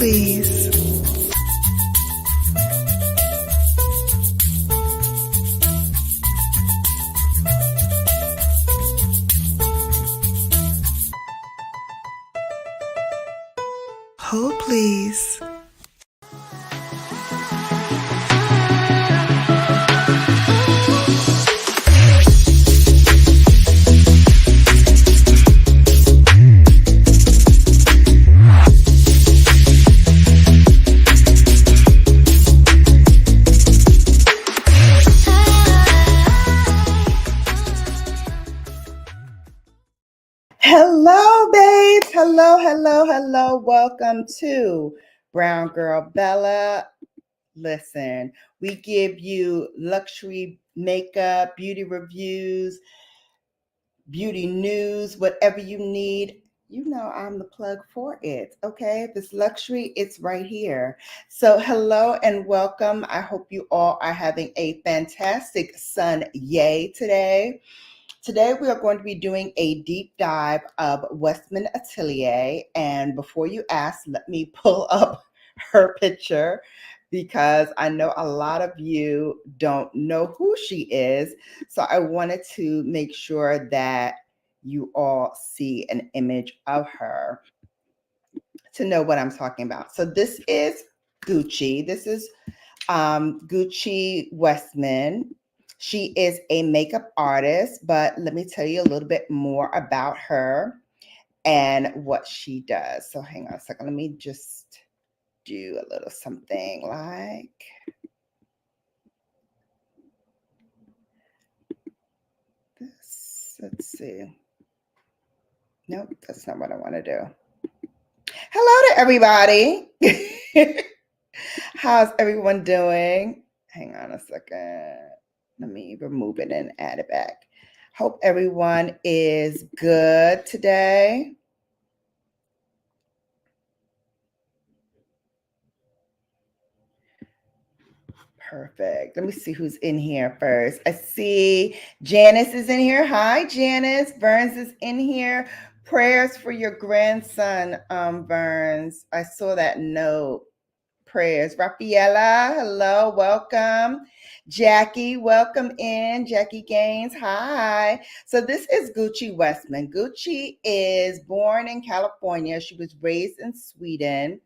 please. Hold, please. Hello, babes. Hello. Welcome to Brown Girl Bella. Listen, we give you luxury makeup, beauty reviews, beauty news, whatever you need. You know I'm the plug for it, okay? If it's luxury, it's right here. So hello and welcome. I hope you all are having a fantastic Sunday today. Today we are going to be doing a deep dive of Westman Atelier. And before you ask, let me pull up her picture because I know a lot of you don't know who she is. So I wanted to make sure that you all see an image of her to know what I'm talking about. So this is Gucci. This is Gucci Westman. She is a makeup artist, but let me tell you a little bit more about her and what she does. So hang on a second. Let me just do a little something like this. Let's see. Nope, that's not what I want to do. Hello to everybody. How's everyone doing? Hang on a second. Let me remove it and add it back. Hope everyone is good today. Perfect. Let me see who's in here first. I see Janice is in here. Hi, Janice. Burns is in here. Prayers for your grandson, Burns. I saw that note. Prayers. Rafaela, hello, welcome. Jackie, welcome in. Jackie Gaines, hi. So this is Gucci Westman. Gucci is born in California. She was raised in Sweden.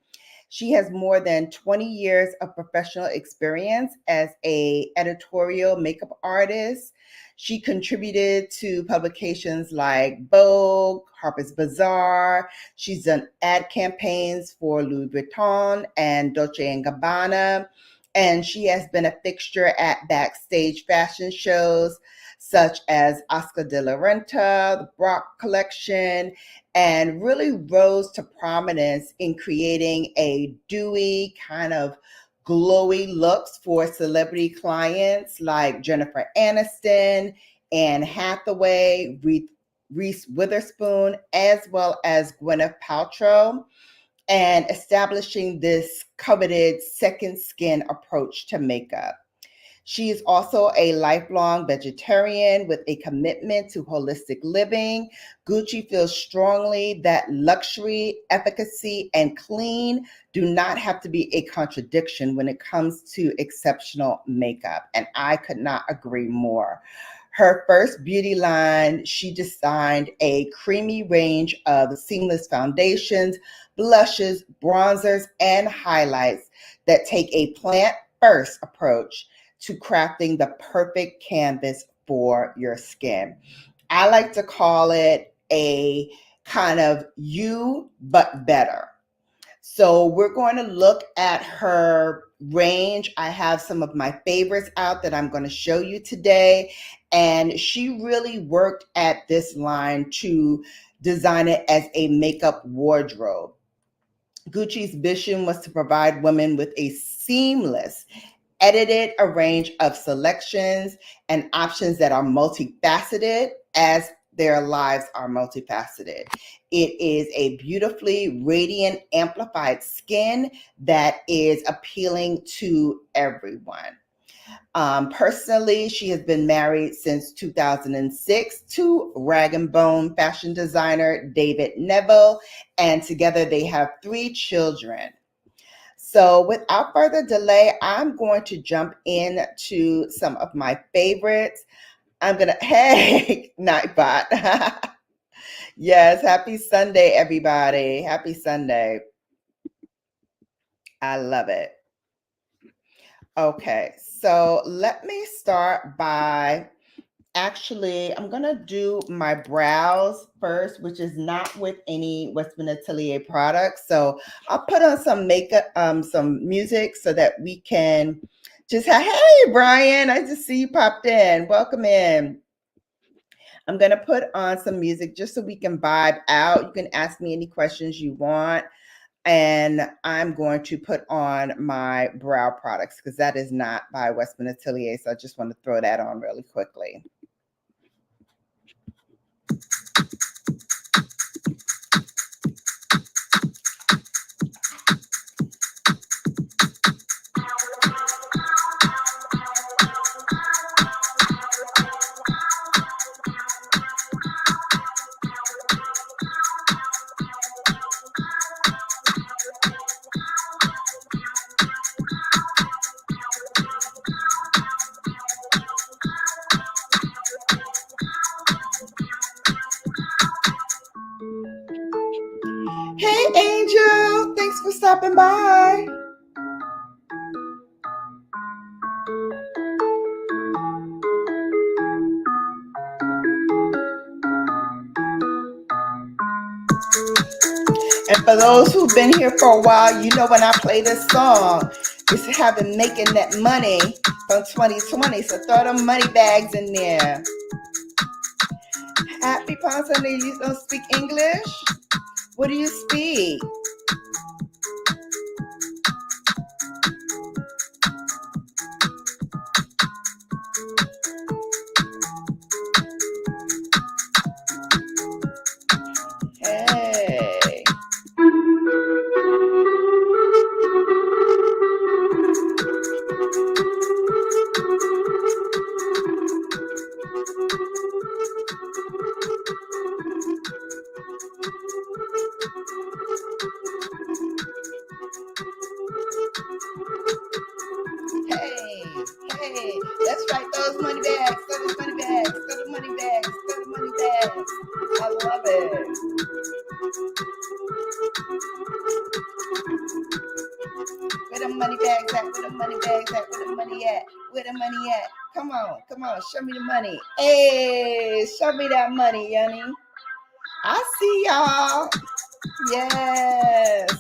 She has more than 20 years of professional experience as an editorial makeup artist. She contributed to publications like Vogue, Harper's Bazaar. She's done ad campaigns for Louis Vuitton and Dolce & Gabbana. And she has been a fixture at backstage fashion shows such as Oscar de la Renta, the Brock Collection, and really rose to prominence in creating a dewy kind of glowy looks for celebrity clients like Jennifer Aniston, Anne Hathaway, Reese Witherspoon, as well as Gwyneth Paltrow, and establishing this coveted second skin approach to makeup. She is also a lifelong vegetarian with a commitment to holistic living. Gucci feels strongly that luxury, efficacy, and clean do not have to be a contradiction when it comes to exceptional makeup. And I could not agree more. Her first beauty line, she designed a creamy range of seamless foundations, blushes, bronzers, and highlights that take a plant-first approach to crafting the perfect canvas for your skin. I like to call it a kind of you, but better. So we're going to look at her range. I have some of my favorites out that I'm going to show you today. And she really worked at this line to design it as a makeup wardrobe. Gucci's vision was to provide women with a seamless, edited a range of selections and options that are multifaceted as their lives are multifaceted. It is a beautifully radiant, amplified skin that is appealing to everyone. Personally, she has been married since 2006 to rag and bone fashion designer David Neville, and together they have 3 children. So without further delay, I'm going to jump into some of my favorites. I'm going to, hey, Nightbot. Yes, happy Sunday, everybody. Happy Sunday. I love it. Okay, so let me start by I'm going to do my brows first, which is not with any Westman Atelier products. So I'll put on some makeup, some music so that we can just have, hey, Brian, I just see you popped in. Welcome in. I'm going to put on some music just so we can vibe out. You can ask me any questions you want. And I'm going to put on my brow products because that is not by Westman Atelier. So I just want to throw that on really quickly. Hey, Angel. Thanks for stopping by. And for those who've been here for a while, you know when I play this song, it's having making that money from 2020. So throw them money bags in there. Happy Palm Sunday. You don't speak English? What do you speak? Hey. Hey, let's write those money bags, throw those money bags, throw the money bags, throw the money bags. I love it. Where the money bags at? Where the money bags at? Where the money at? Where the money at? Come on, show me the money. Hey, show me that money, Yanni. I see y'all. Yes,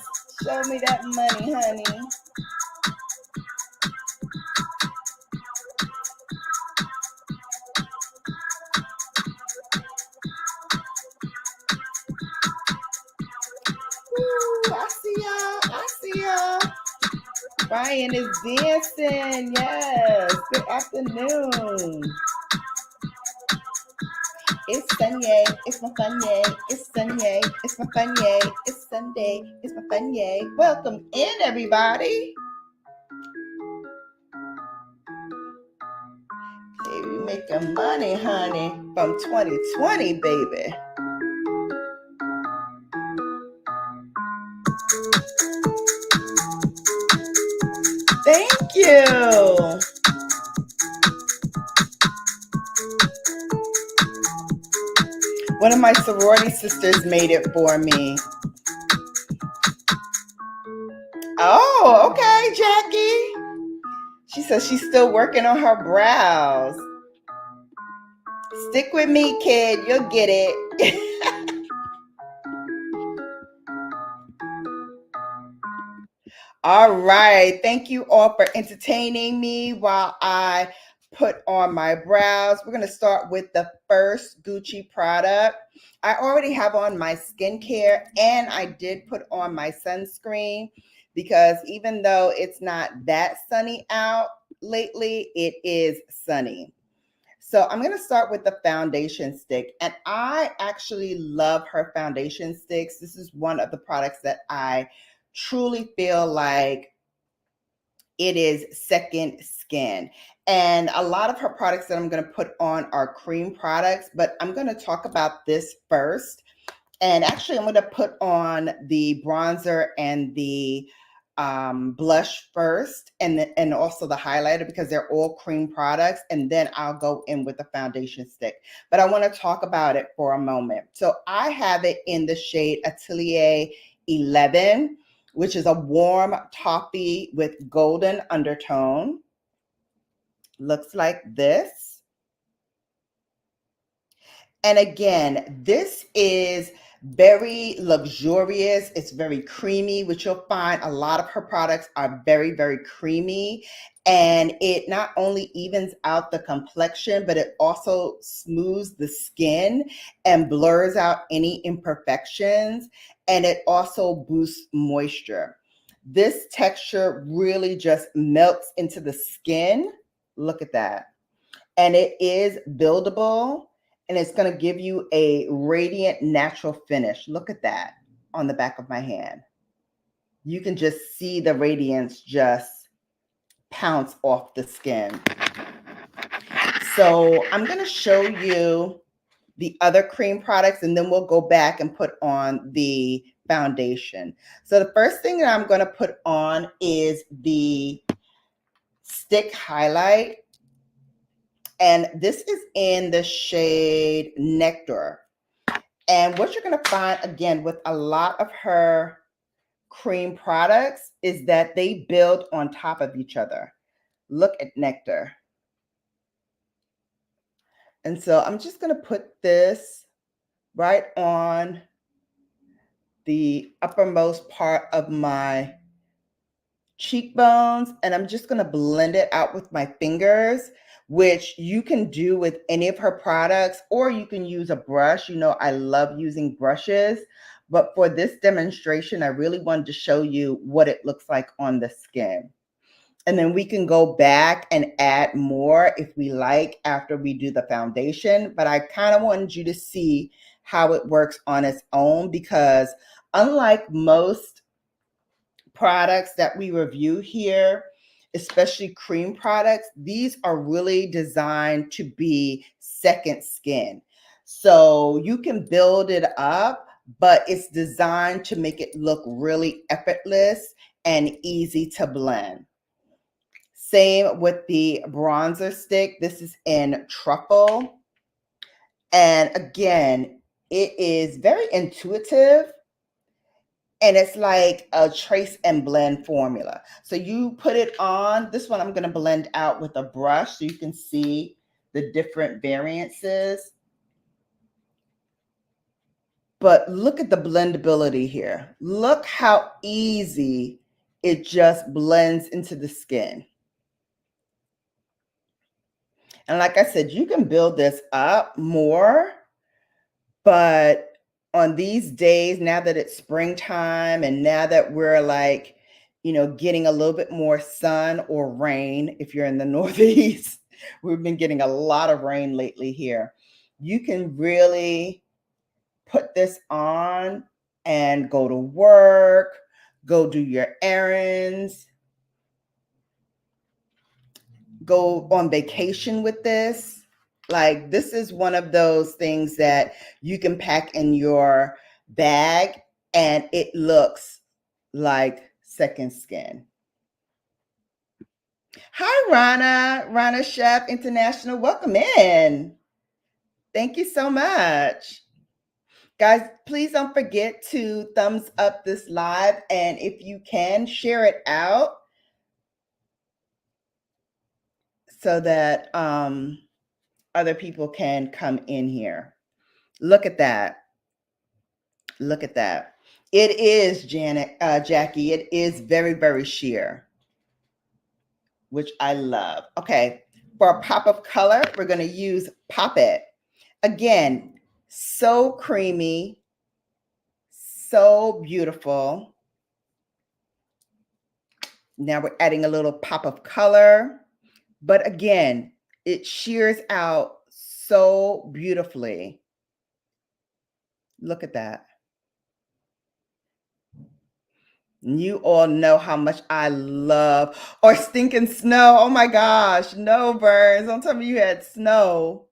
show me that money, honey. Ooh, I see y'all. Brian is dancing. Yes, good afternoon. It's Sunday, it's my fun yay. It's Sunday, it's my fun yay. It's Sunday, it's my fun yay. Welcome in, everybody. Hey, we making money, honey, from 2020, baby. Thank you. One of my sorority sisters made it for me. Oh, okay, Jackie. She says she's still working on her brows. Stick with me, kid. You'll get it. All right. Thank you all for entertaining me while I put on my brows. We're going to start with the first Gucci product. I already have on my skincare and I did put on my sunscreen because even though it's not that sunny out lately, it is sunny. So I'm going to start with the foundation stick. And I actually love her foundation sticks. This is one of the products that I truly feel like it is second skin. And a lot of her products that I'm going to put on are cream products, but I'm going to talk about this first. And actually, I'm going to put on the bronzer and the blush first and also the highlighter because they're all cream products. And then I'll go in with the foundation stick. But I want to talk about it for a moment. So I have it in the shade Atelier 11, which is a warm toffee with golden undertone. Looks like this. And again, this is very luxurious. It's very creamy, which you'll find a lot of her products are very, very creamy. And it not only evens out the complexion, but it also smooths the skin and blurs out any imperfections. And it also boosts moisture. This texture really just melts into the skin. Look at that. And it is buildable. And it's going to give you a radiant, natural finish. Look at that on the back of my hand. You can just see the radiance just pounce off the skin. So I'm going to show you the other cream products, and then we'll go back and put on the foundation. So the first thing that I'm going to put on is the stick highlight. And this is in the shade Nectar. And what you're going to find, again, with a lot of her cream products is that they build on top of each other. Look at Nectar. And so I'm just going to put this right on the uppermost part of my cheekbones, and I'm just going to blend it out with my fingers, which you can do with any of her products, or you can use a brush. You know, I love using brushes, but for this demonstration, I really wanted to show you what it looks like on the skin. And then we can go back and add more if we like after we do the foundation, but I kind of wanted you to see how it works on its own, because unlike most products that we review here, especially cream products, these are really designed to be second skin. So you can build it up, but it's designed to make it look really effortless and easy to blend. Same with the bronzer stick. This is in Truffle. And again, it is very intuitive. And it's like a trace and blend formula. So you put it on. This one I'm going to blend out with a brush so you can see the different variances. But look at the blendability here. Look how easy it just blends into the skin. And like I said, you can build this up more, but on these days, now that it's springtime and now that we're like, you know, getting a little bit more sun or rain, if you're in the Northeast, we've been getting a lot of rain lately here. You can really put this on and go to work, go do your errands, go on vacation with this. Like, this is one of those things that you can pack in your bag and it looks like second skin. Hi, Rana Chef International. Welcome in. Thank you so much. Guys, please don't forget to thumbs up this live. And if you can, share it out so that other people can come in here. Look at that. Look at that. It is, Jackie, it is very, very sheer, which I love. Okay, for a pop of color, we're going to use Poppet. Again, so creamy, so beautiful. Now we're adding a little pop of color, but again, it shears out so beautifully. Look at that. You all know how much I love, or stinking snow. Oh my gosh, no, Burns. Don't tell me you had snow.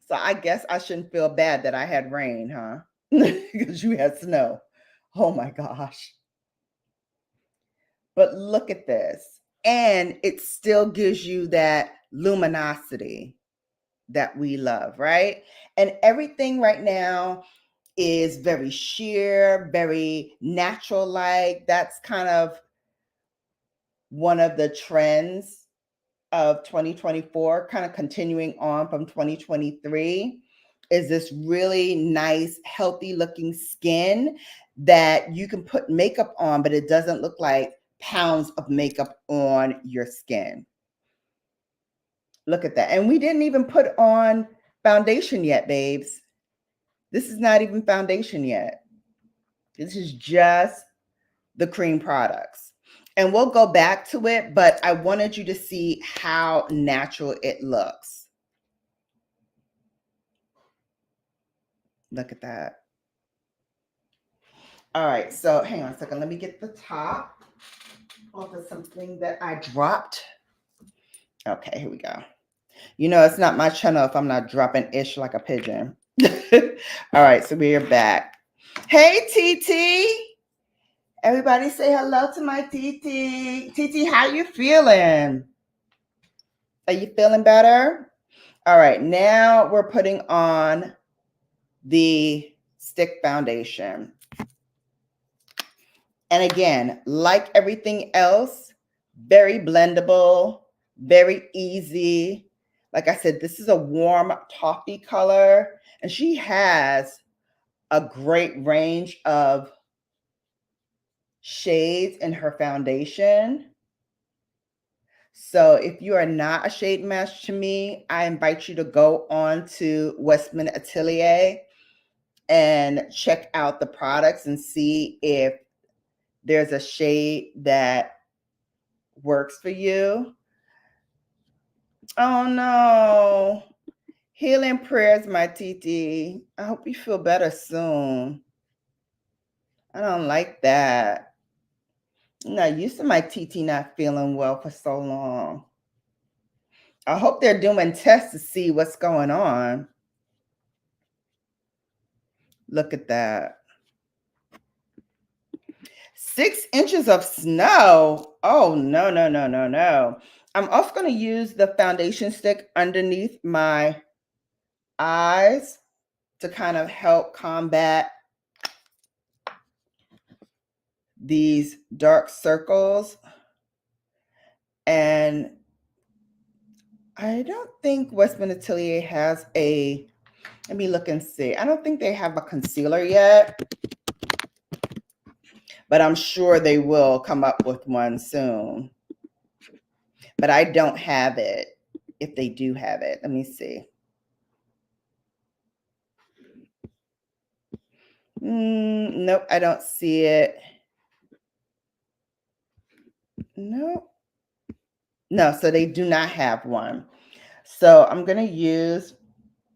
So I guess I shouldn't feel bad that I had rain, huh? Because you had snow. Oh my gosh. But look at this. And it still gives you that luminosity that we love, right? And everything right now is very sheer, very natural like. That's kind of one of the trends of 2024, kind of continuing on from 2023, is this really nice, healthy looking skin that you can put makeup on, but it doesn't look like pounds of makeup on your skin. Look at that. And we didn't even put on foundation yet, babes. This is not even foundation yet. This is just the cream products. And we'll go back to it, but I wanted you to see how natural it looks. Look at that. All right, so hang on a second. Let me get the top off of something that I dropped. Okay, here we go. You know, it's not my channel if I'm not dropping ish like a pigeon. All right, so we are back. Hey, TT. Everybody say hello to my TT. TT, how you feeling? Are you feeling better? All right, now we're putting on the stick foundation. And again, like everything else, very blendable, very easy. Like I said, this is a warm toffee color, and she has a great range of shades in her foundation. So if you are not a shade match to me, I invite you to go on to Westman Atelier and check out the products and see if there's a shade that works for you. Oh no. Healing prayers, my TT. I hope you feel better soon. I don't like that. I'm not used to my TT not feeling well for so long. I hope they're doing tests to see what's going on. Look at that. 6 inches of snow. Oh, no, no, no, no, no. I'm also going to use the foundation stick underneath my eyes to kind of help combat these dark circles. And I don't think Westman Atelier has a, let me look and see. I don't think they have a concealer yet, but I'm sure they will come up with one soon. But I don't have it, if they do have it. Let me see. Nope, I don't see it. Nope. No, so they do not have one. So I'm going to use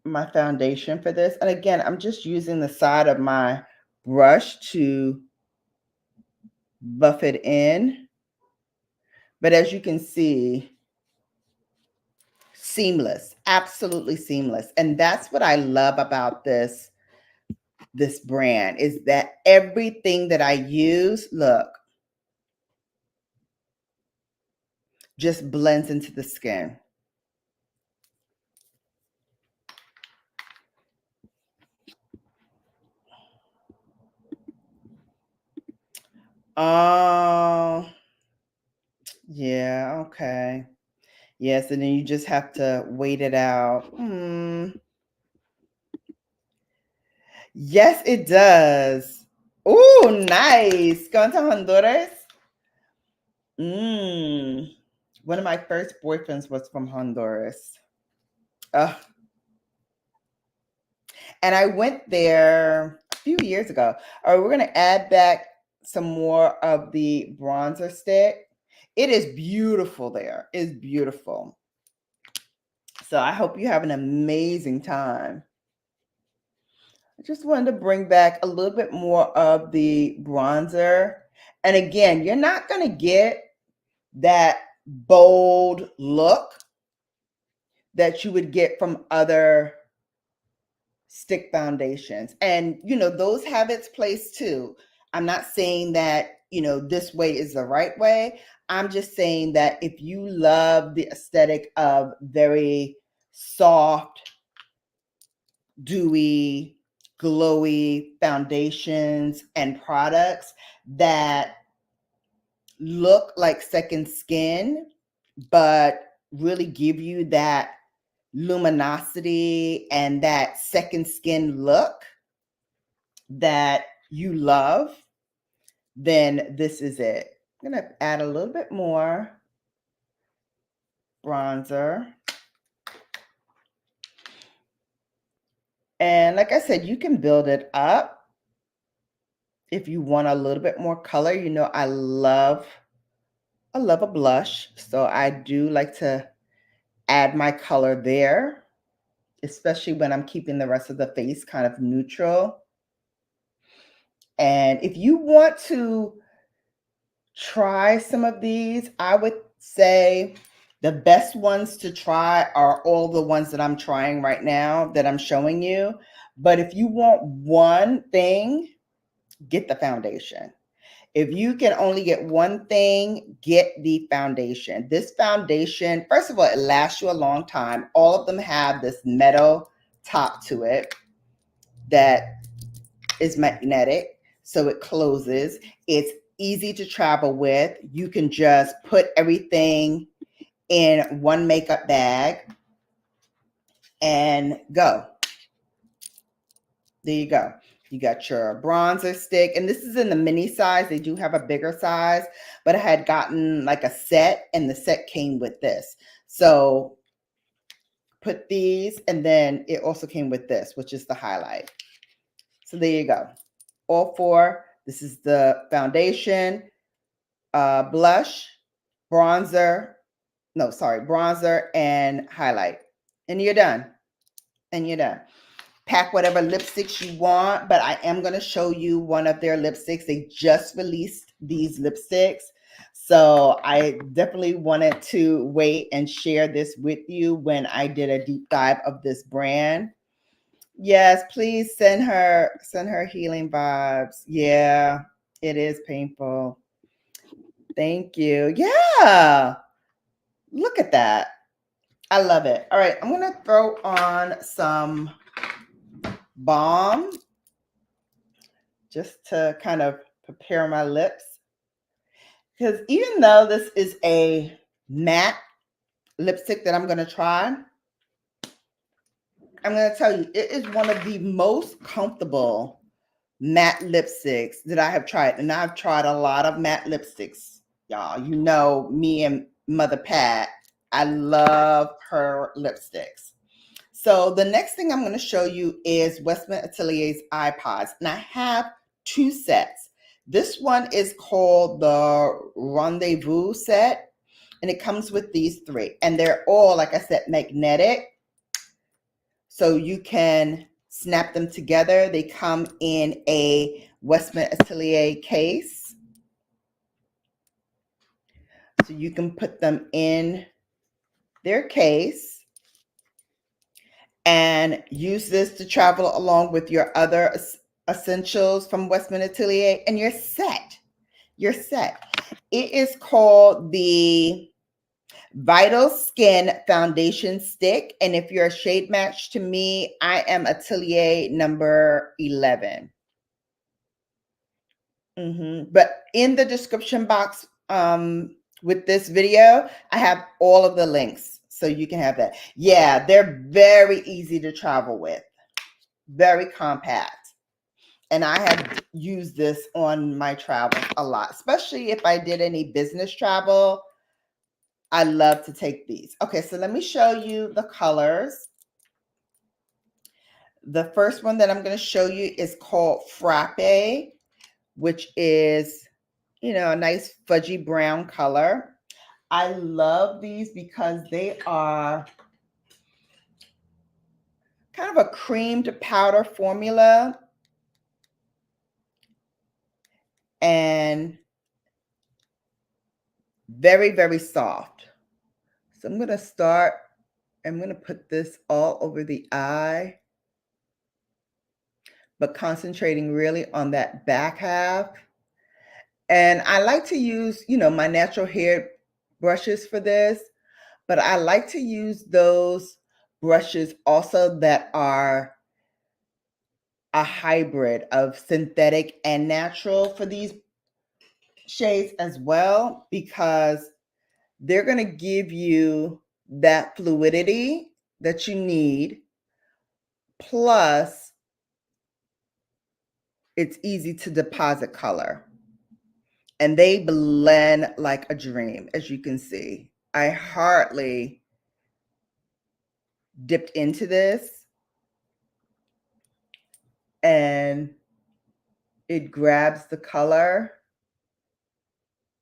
my foundation for this. And again, I'm just using the side of my brush to buff it in. But as you can see, seamless, absolutely seamless. And that's what I love about this brand, is that everything that I use, look, just blends into the skin. Oh, yeah, okay. Yes, and then you just have to wait it out. Yes, it does. Oh, nice. Going to Honduras? One of my first boyfriends was from Honduras. And I went there a few years ago. All right, we're going to add back some more of the bronzer stick. It is beautiful there. It's beautiful. So I hope you have an amazing time. I just wanted to bring back a little bit more of the bronzer. And again, you're not going to get that bold look that you would get from other stick foundations. And, you know, those have its place too. I'm not saying that this way is the right way. I'm just saying that if you love the aesthetic of very soft, dewy, glowy foundations and products that look like second skin, but really give you that luminosity and that second skin look that you love, then this is it. I'm going to add a little bit more bronzer. And like I said, you can build it up if you want a little bit more color. I love a blush, so I do like to add my color there, especially when I'm keeping the rest of the face kind of neutral. And if you want to try some of these, I would say the best ones to try are all the ones that I'm trying right now that I'm showing you. But if you want one thing, get the foundation. If you can only get one thing, get the foundation. This foundation, first of all, it lasts you a long time. All of them have this metal top to it that is magnetic, so it closes. It's easy to travel with. You can just put everything in one makeup bag and go. There you go. You got your bronzer stick, and this is in the mini size. They do have a bigger size, but I had gotten like a set, and the set came with this. So put these, and then it also came with this, which is the highlight. So there you go. All four. This is the foundation, blush, bronzer, and highlight. And you're done. And you're done. Pack whatever lipsticks you want, but I am going to show you one of their lipsticks. They just released these lipsticks, so I definitely wanted to wait and share this with you when I did a deep dive of this brand. Yes, please send her healing vibes. Yeah, it is painful. Thank you. Yeah, look at that. I love it. All right, I'm going to throw on some balm just to kind of prepare my lips, because even though this is a matte lipstick that I'm going to try, I'm going to tell you, it is one of the most comfortable matte lipsticks that I have tried. And I've tried a lot of matte lipsticks, y'all. You know me and Mother Pat. I love her lipsticks. So the next thing I'm going to show you is Westman Atelier's eye pods. And I have two sets. This one is called the Rendezvous set, and it comes with these three. And they're all, like I said, magnetic. So you can snap them together. They come in a Westman Atelier case. So you can put them in their case and use this to travel along with your other essentials from Westman Atelier, and you're set. You're set. It is called the Vital Skin Foundation Stick, and if you're a shade match to me, I am Atelier number 11. But in the description box with this video, I have all of the links, so you can have that. Yeah, they're very easy to travel with, very compact. And I have used this on my travels a lot, especially if I did any business travel. I love to take these. Okay, so let me show you the colors. The first one that I'm going to show you is called Frappe, which is, a nice fudgy brown color. I love these because they are kind of a creamed powder formula, and very, very soft. So I'm going to put this all over the eye, but concentrating really on that back half. And I like to use, my natural hair brushes for this, but I like to use those brushes also that are a hybrid of synthetic and natural for these shades as well, because they're going to give you that fluidity that you need. Plus, it's easy to deposit color. And they blend like a dream, as you can see. I hardly dipped into this, and it grabs the color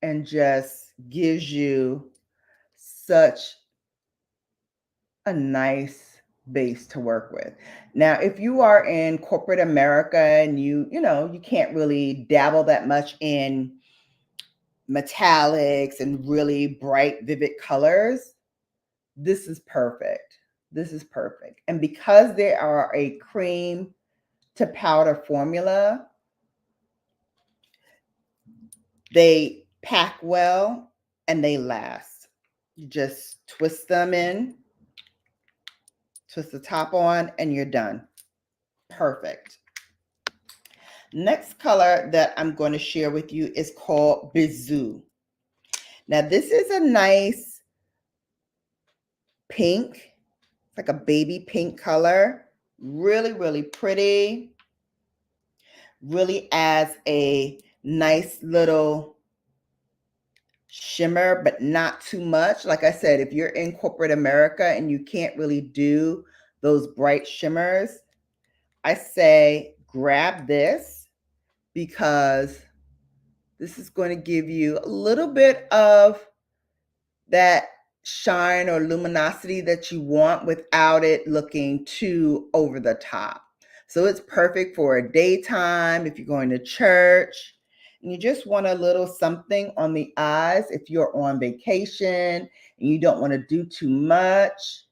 and just gives you such a nice base to work with. Now, if you are in corporate America and you can't really dabble that much in metallics and really bright, vivid colors, this is perfect. This is perfect. And because they are a cream to powder formula, they pack well and they last. You just twist them in, twist the top on, and you're done. Perfect. Next color that I'm going to share with you is called 𝕊𝕦𝕒𝕟𝕜𝕤. Now, this is a nice pink. It's like a baby pink color. Really, really pretty. Really adds a nice little shimmer, but not too much. Like I said, if you're in corporate America and you can't really do those bright shimmers, I say grab this, because this is going to give you a little bit of that shine or luminosity that you want without it looking too over the top. So it's perfect for a daytime, if you're going to church and you just want a little something on the eyes, if you're on vacation and you don't want to do too much,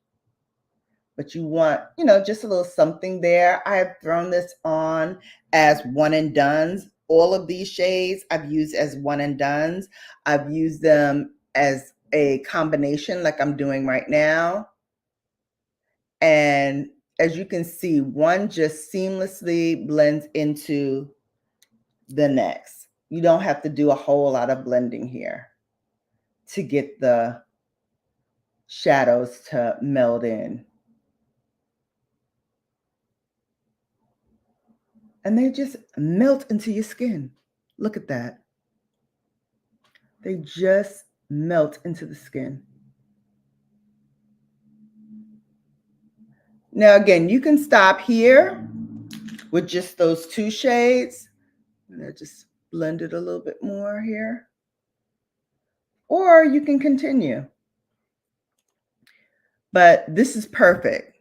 but you want, just a little something there. I have thrown this on as one and dones. All of these shades I've used as one and dones. I've used them as a combination like I'm doing right now. And as you can see, one just seamlessly blends into the next. You don't have to do a whole lot of blending here to get the shadows to meld in. And they just melt into your skin. Look at that. They just melt into the skin. Now, again, you can stop here with just those two shades. And I just blend it a little bit more here. Or you can continue. But this is perfect.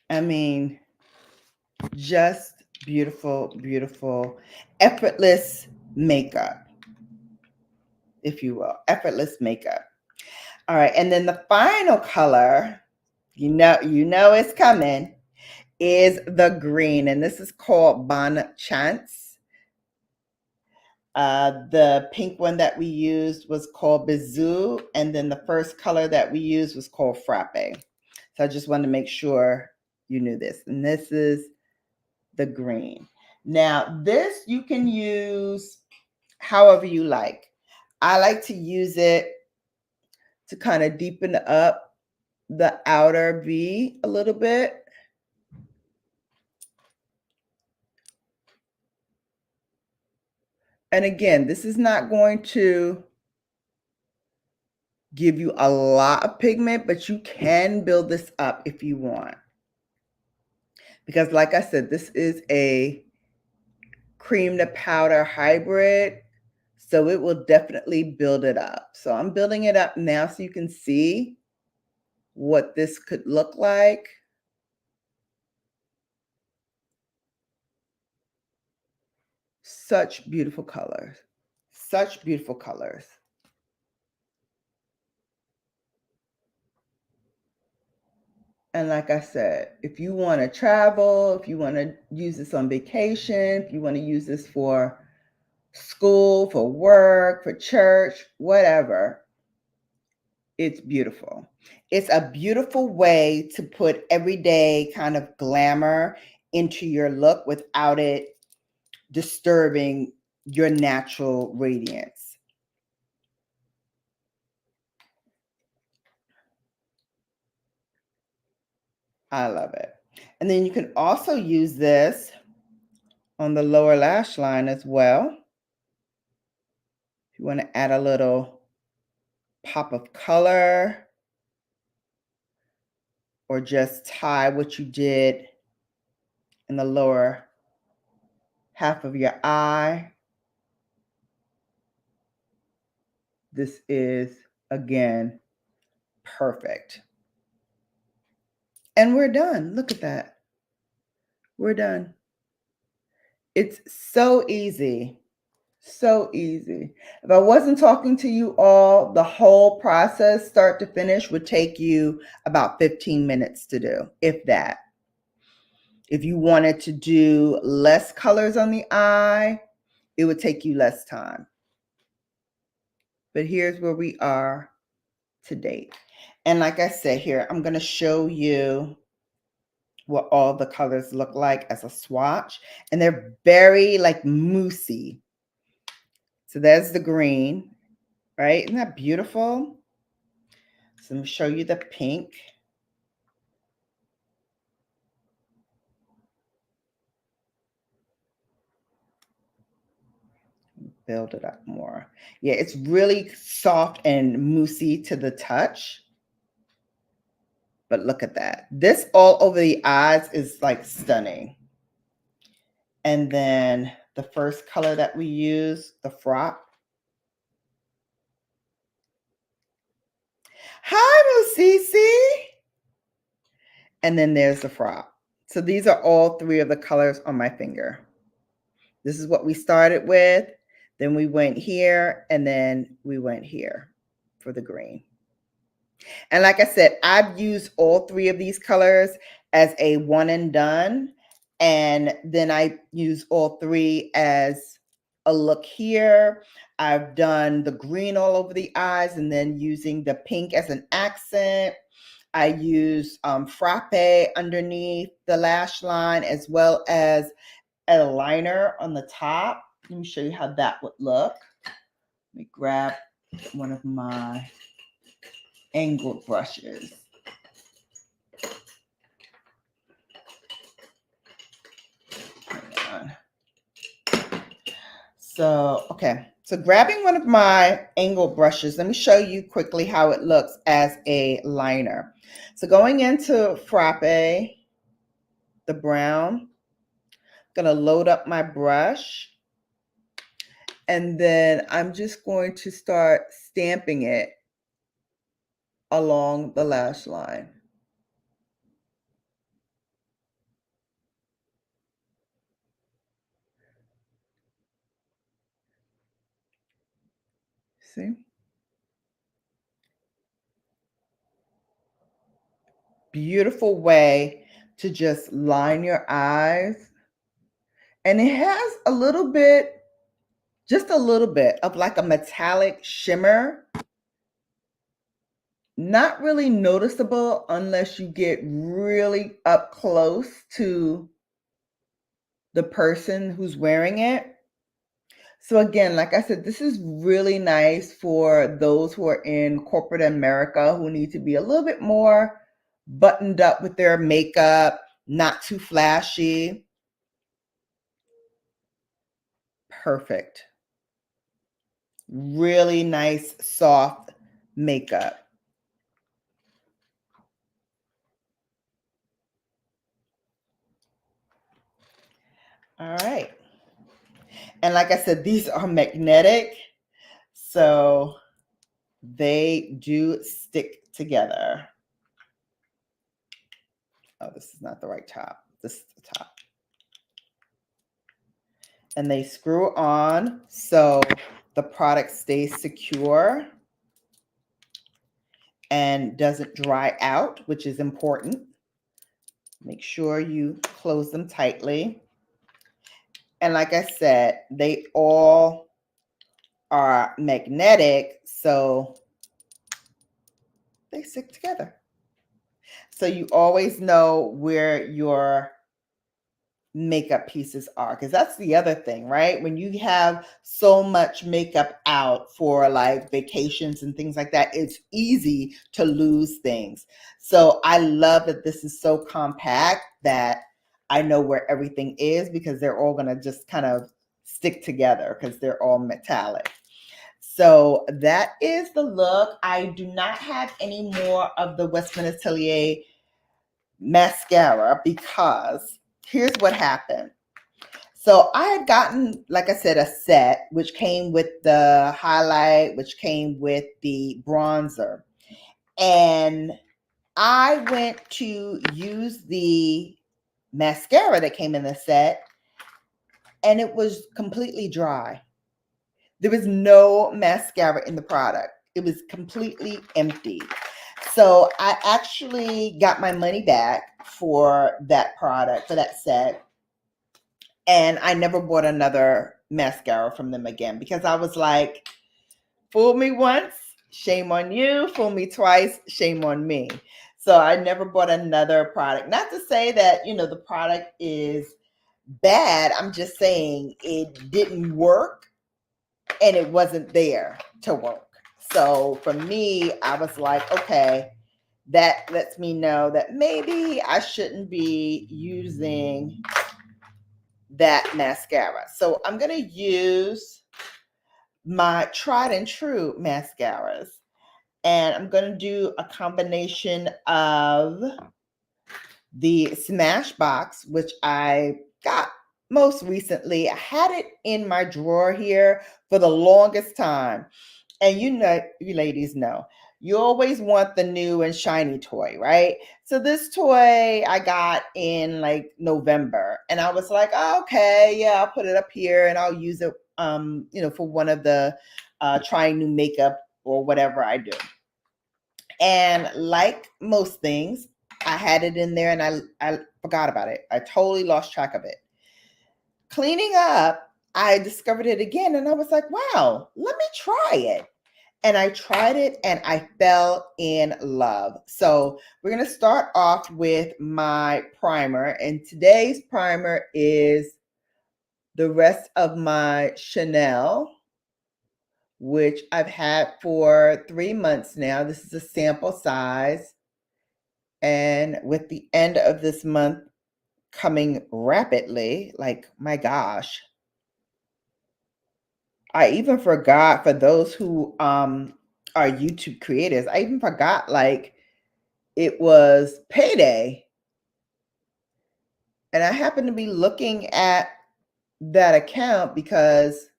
I mean, just beautiful, beautiful, effortless makeup, if you will, effortless makeup. All right, and then the final color, you know it's coming, is the green, and this is called Bon Chance. The pink one that we used was called 𝕊𝕦𝕒𝕟𝕜𝕤, and then the first color that we used was called Frappe. So I just wanted to make sure you knew this. And this is the green. Now, this you can use however you like. I like to use it to kind of deepen up the outer V a little bit. And again, this is not going to give you a lot of pigment, but you can build this up if you want. Because like I said, this is a cream to powder hybrid, so it will definitely build it up. So I'm building it up now so you can see what this could look like. Such beautiful colors. Such beautiful colors. And like I said, if you want to travel, if you want to use this on vacation, if you want to use this for school, for work, for church, whatever, it's beautiful. It's a beautiful way to put everyday kind of glamour into your look without it disturbing your natural radiance. I love it. And then you can also use this on the lower lash line as well. If you want to add a little pop of color or just tie what you did in the lower half of your eye. This is, again, perfect. And we're done. Look at that. We're done. It's so easy. So easy. If I wasn't talking to you all, the whole process, start to finish, would take you about 15 minutes to do, if that. If you wanted to do less colors on the eye, it would take you less time. But here's where we are to date. And like I said here, I'm going to show you what all the colors look like as a swatch. And they're very like moussey. So there's the green, right? Isn't that beautiful? So I'm going to show you the pink. Build it up more. Yeah, it's really soft and moussey to the touch. But look at that. This all over the eyes is like stunning. And then the first color that we use, the frop. Hi, Musisi. And then there's the frop. So these are all three of the colors on my finger. This is what we started with. Then we went here, and then we went here for the green. And like I said, I've used all three of these colors as a one and done. And then I use all three as a look here. I've done the green all over the eyes and then using the pink as an accent. I use frappe underneath the lash line as well as a liner on the top. Let me show you how that would look. Let me grab one of my angled brushes. Hang on. So, okay. So grabbing one of my angled brushes, let me show you quickly how it looks as a liner. So going into frappe, the brown, I'm going to load up my brush. And then I'm just going to start stamping it along the lash line. See? Beautiful way to just line your eyes. And it has a little bit, just a little bit of like a metallic shimmer. Not really noticeable unless you get really up close to the person who's wearing it. So again, like I said, this is really nice for those who are in corporate America who need to be a little bit more buttoned up with their makeup, not too flashy. Perfect. Really nice, soft makeup. All right. And like I said, these are magnetic, so they do stick together. Oh, this is not the right top. This is the top. And they screw on so the product stays secure and doesn't dry out, which is important. Make sure you close them tightly. And like I said, they all are magnetic, so they stick together. So you always know where your makeup pieces are, because that's the other thing, right? When you have so much makeup out for like vacations and things like that, it's easy to lose things. So I love that this is so compact that I know where everything is, because they're all going to just kind of stick together because they're all metallic. So that is the look. I do not have any more of the Westman Atelier mascara, because here's what happened. So I had gotten, like I said, a set, which came with the highlight, which came with the bronzer. And I went to use the mascara that came in the set, and it was completely dry. There was no mascara in the product. It was completely empty. So I actually got my money back for that product, for that set. And I never bought another mascara from them again, because I was like, fool me once, shame on you. Fool me twice, shame on me. So I never bought another product. Not to say that, the product is bad. I'm just saying it didn't work, and it wasn't there to work. So for me, I was like, okay, that lets me know that maybe I shouldn't be using that mascara. So I'm going to use my tried and true mascaras. And I'm going to do a combination of the Smashbox, which I got most recently. I had it in my drawer here for the longest time. And you ladies know, you always want the new and shiny toy, right? So this toy I got in like November, and I was like, oh, okay, yeah, I'll put it up here and I'll use it, for one of the trying new makeup or whatever I do. And like most things, I had it in there and I forgot about it. I totally lost track of it. Cleaning up, I discovered it again, and I was like, wow, let me try it. And I tried it and I fell in love. So we're going to start off with my primer. And today's primer is the rest of my Chanel, which I've had for 3 months now. This is a sample size. And with the end of this month coming rapidly, like, my gosh, I even forgot, for those who are YouTube creators, I even forgot, like, it was payday. And I happened to be looking at that account because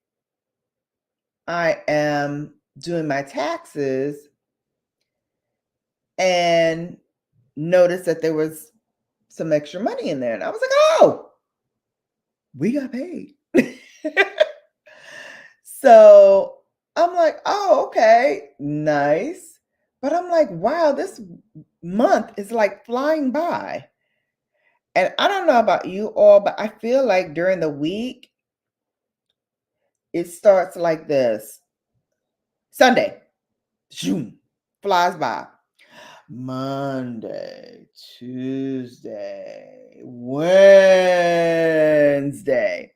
I am doing my taxes, and noticed that there was some extra money in there. And I was like, oh, we got paid. So I'm like, oh, okay, nice. But I'm like, wow, this month is like flying by. And I don't know about you all, but I feel like during the week, it starts like this. Sunday, zoom, flies by. Monday, Tuesday, Wednesday,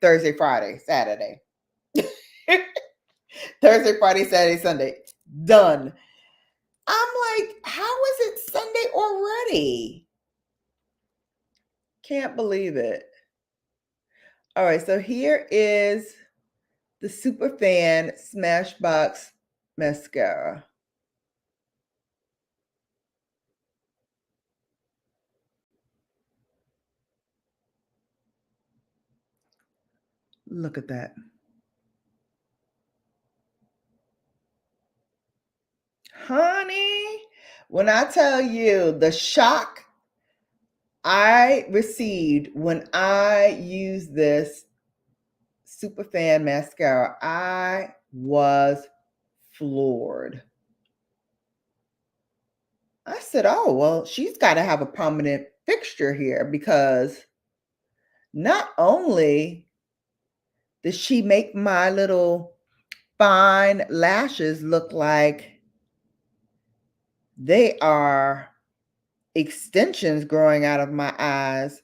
Thursday, Friday, Saturday. Thursday, Friday, Saturday, Sunday. Done. I'm like, how is it Sunday already? Can't believe it. All right, so here is the Superfan Smashbox mascara. Look at that. Honey, when I tell you the shock I received when I used this Superfan mascara, I was floored. I said, oh, well, she's got to have a prominent fixture here, because not only does she make my little fine lashes look like they are extensions growing out of my eyes,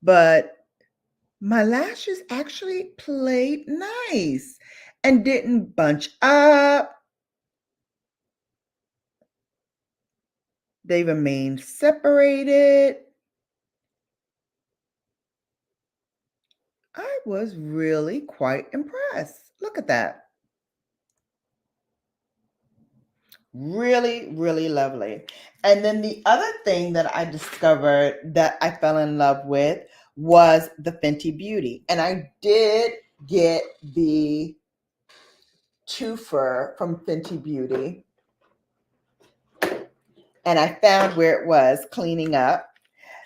but my lashes actually played nice and didn't bunch up. They remained separated. I was really quite impressed. Look at that. Really, really lovely. And then the other thing that I discovered that I fell in love with was the Fenty Beauty. And I did get the twofer from Fenty Beauty. And I found where it was cleaning up.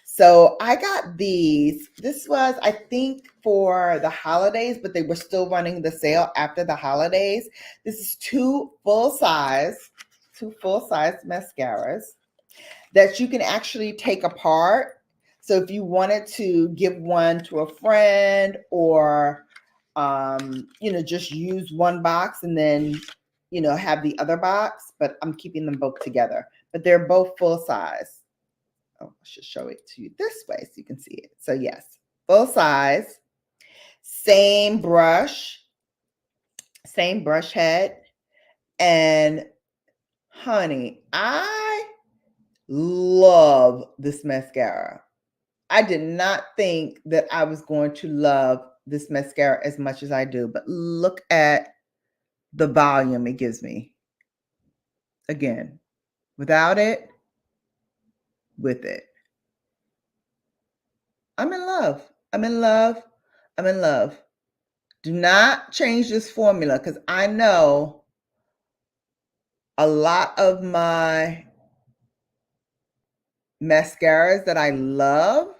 So I got these. This was, I think, for the holidays, but they were still running the sale after the holidays. This is two full-size mascaras that you can actually take apart. So if you wanted to give one to a friend, or just use one box and then have the other box, but I'm keeping them both together. But they're both full size. Oh, I should show it to you this way so you can see it. So yes, full size, same brush head. And honey, I love this mascara. I did not think that I was going to love this mascara as much as I do, but look at the volume it gives me. Again, without it, with it. I'm in love. I'm in love. I'm in love. Do not change this formula, because I know a lot of my mascaras that I love,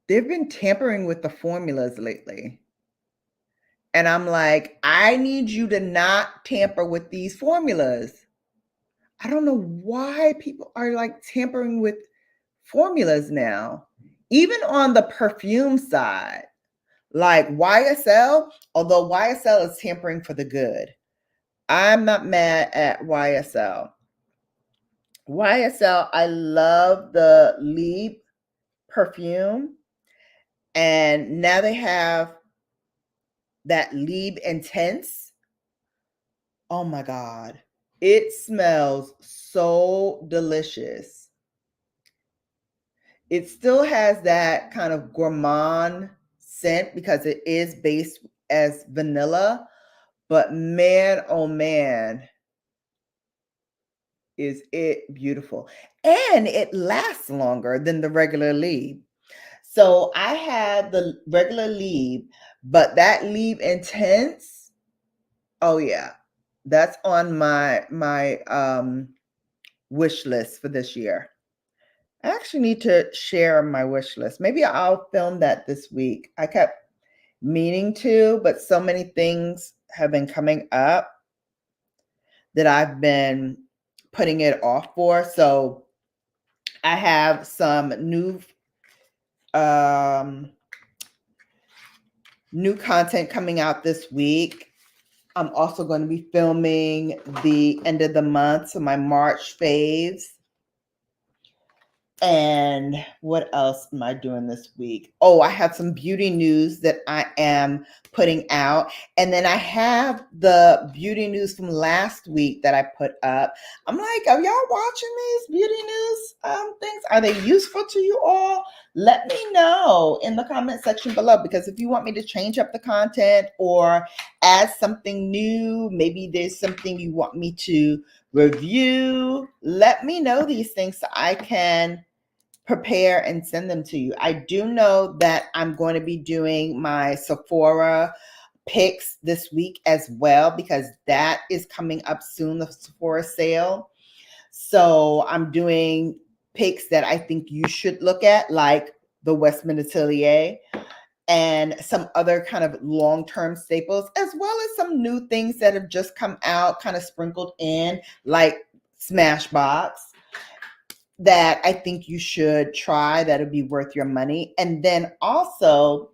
they've been tampering with the formulas lately. And I'm like, I need you to not tamper with these formulas. I don't know why people are like tampering with formulas now. Even on the perfume side, like YSL, although YSL is tampering for the good. I'm not mad at YSL. YSL, I love the Leap perfume. And now they have that Leap Intense. Oh my God. It smells so delicious. It still has that kind of gourmand scent because it is based as vanilla, but man, oh man, is it beautiful. And it lasts longer than the regular Leap. So I had the regular Leap, but that Leap Intense, oh yeah, that's on my wish list for this year. I actually need to share my wish list. Maybe I'll film that this week. I kept meaning to, but so many things have been coming up that I've been putting it off for. So I have some new content coming out this week. I'm also going to be filming the end of the month, so my March faves. And what else am I doing this week? Oh, I have some beauty news that I am putting out. And then I have the beauty news from last week that I put up. I'm like, are y'all watching these beauty news things? Are they useful to you all? Let me know in the comment section below, because if you want me to change up the content or add something new, maybe there's something you want me to review, let me know these things so I can prepare and send them to you. I do know that I'm going to be doing my Sephora picks this week as well, because that is coming up soon, the Sephora sale. So I'm doing picks that I think you should look at, like the Westman Atelier and some other kind of long-term staples, as well as some new things that have just come out, kind of sprinkled in, like Smashbox. that I think you should try that'll be worth your money. And then also,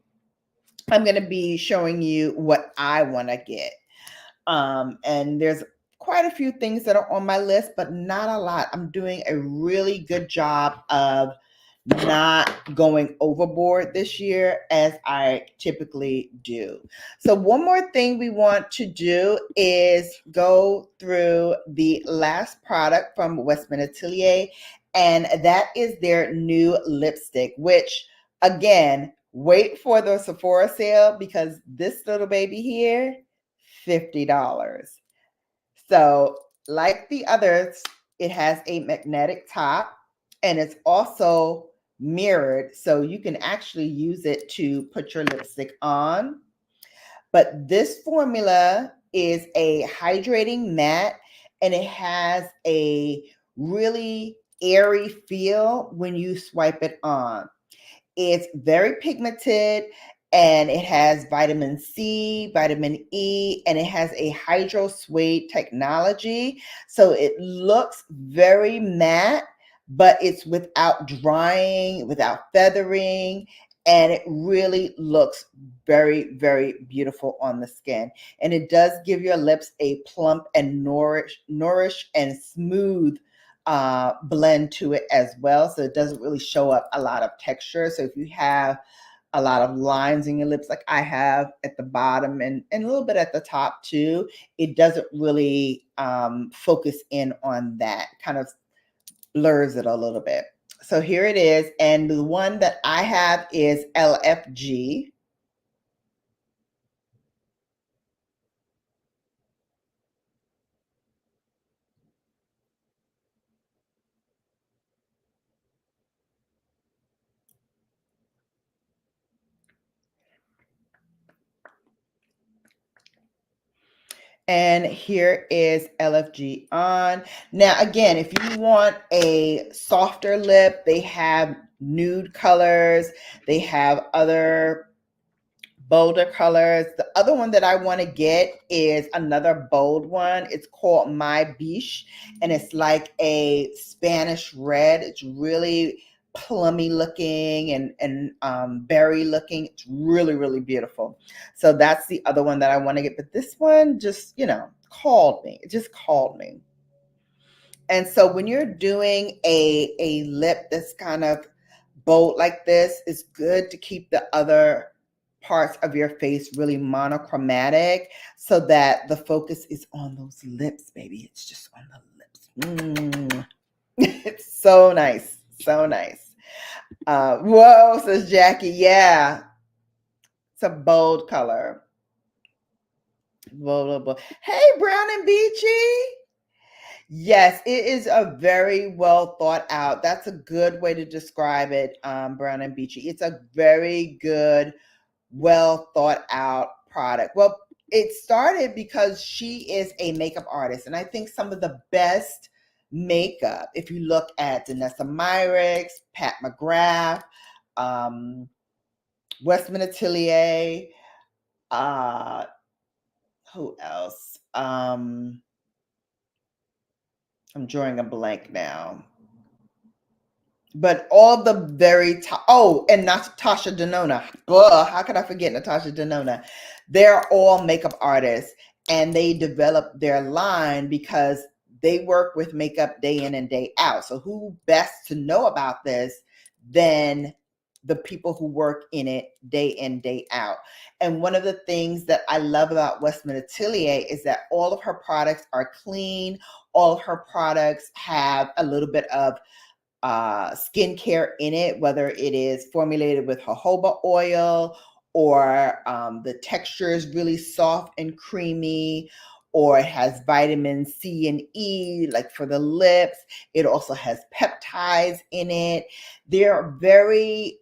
I'm going to be showing you what I want to get. And there's quite a few things that are on my list, but not a lot. I'm doing a really good job of not going overboard this year as I typically do. So one more thing we want to do is go through the last product from Westman Atelier, and that is their new lipstick, which again, wait for the Sephora sale because this little baby here, $50. So like the others, it has a magnetic top and it's also mirrored. So you can actually use it to put your lipstick on. But this formula is a hydrating matte and it has a really airy feel when you swipe it on. It's very pigmented and it has vitamin C, vitamin E, and it has a hydro suede technology. So it looks very matte, but it's without drying, without feathering, and it really looks very, very beautiful on the skin. And it does give your lips a plump and nourish and smooth blend to it as well. So it doesn't really show up a lot of texture. So if you have a lot of lines in your lips like I have at the bottom and a little bit at the top too, it doesn't really focus in on that. Kind of blurs it a little bit. So here it is. And the one that I have is LFG. And here is LFG on. Now, again, if you want a softer lip, they have nude colors. They have other bolder colors. The other one that I want to get is another bold one. It's called My Biche, and it's like a Spanish red. It's really plummy looking and berry looking. It's really, really beautiful. So that's the other one that I want to get. But this one just, called me. It just called me. And so when you're doing a lip that's kind of bold like this, it's good to keep the other parts of your face really monochromatic so that the focus is on those lips, baby. It's just on the lips. It's so nice. So nice. Whoa, says Jackie. Yeah, it's a bold color. Bold, bold. Hey, Brown and Beachy. Yes, it is a very well thought out. That's a good way to describe it, Brown and Beachy. It's a very good, well thought out product. Well, it started because she is a makeup artist, and I think some of the best makeup, if you look at Danessa Myricks, Pat McGrath, Westman Atelier, who else? I'm drawing a blank now. But all the very top, and Natasha Denona. How could I forget Natasha Denona? They're all makeup artists and they develop their line because they work with makeup day in and day out. So who best to know about this than the people who work in it day in, day out. And one of the things that I love about Westman Atelier is that all of her products are clean. All of her products have a little bit of skincare in it, whether it is formulated with jojoba oil or the texture is really soft and creamy, or it has vitamin C and E, like for the lips. It also has peptides in it. They're very